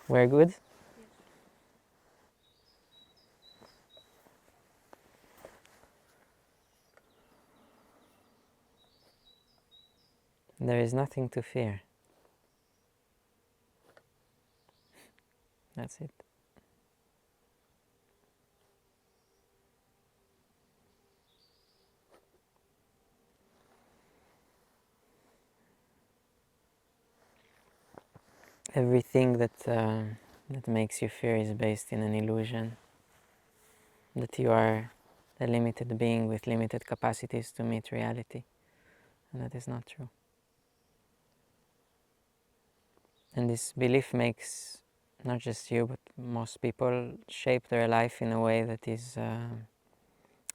We're good? Yes. There is nothing to fear. That's it. Everything that makes you fear is based in an illusion that you are a limited being with limited capacities to meet reality, and that is not true. And this belief makes not just you, but most people shape their life in a way that is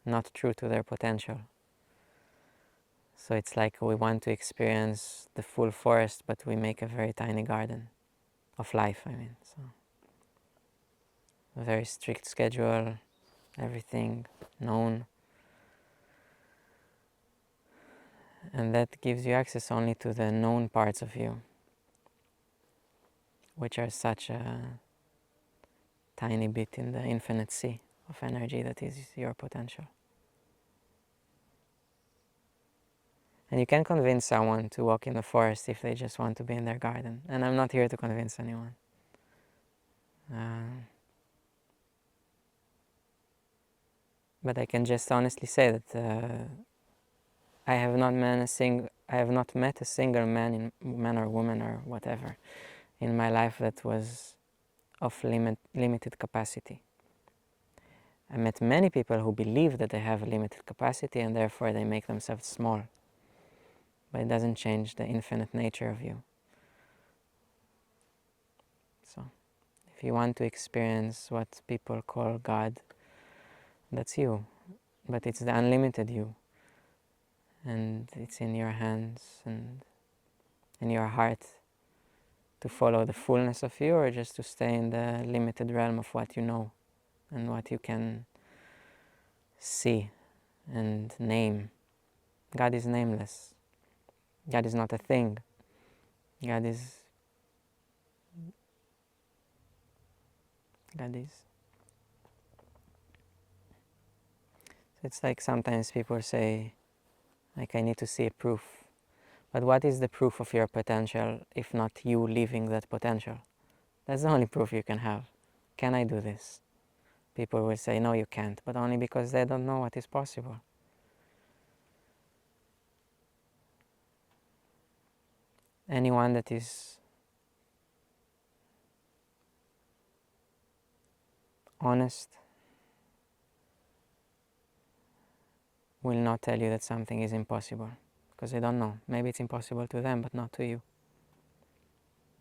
not true to their potential. So it's like we want to experience the full forest, but we make a very tiny garden of life, I mean. So a very strict schedule, everything known, and that gives you access only to the known parts of you, which are such a tiny bit in the infinite sea of energy that is your potential. And you can convince someone to walk in the forest if they just want to be in their garden. And I'm not here to convince anyone. But I can just honestly say that I have not met a single man or woman or whatever in my life that was of limited capacity. I met many people who believe that they have a limited capacity and therefore they make themselves small. But it doesn't change the infinite nature of you. So, if you want to experience what people call God, that's you. But it's the unlimited you. And it's in your hands and in your heart to follow the fullness of you, or just to stay in the limited realm of what you know and what you can see and name. God is nameless. God is not a thing. God is. God is. It's like sometimes people say, like, I need to see a proof. But what is the proof of your potential if not you living that potential? That's the only proof you can have. Can I do this? People will say, no, you can't, but only because they don't know what is possible. Anyone that is honest will not tell you that something is impossible, because they don't know. Maybe it's impossible to them, but not to you.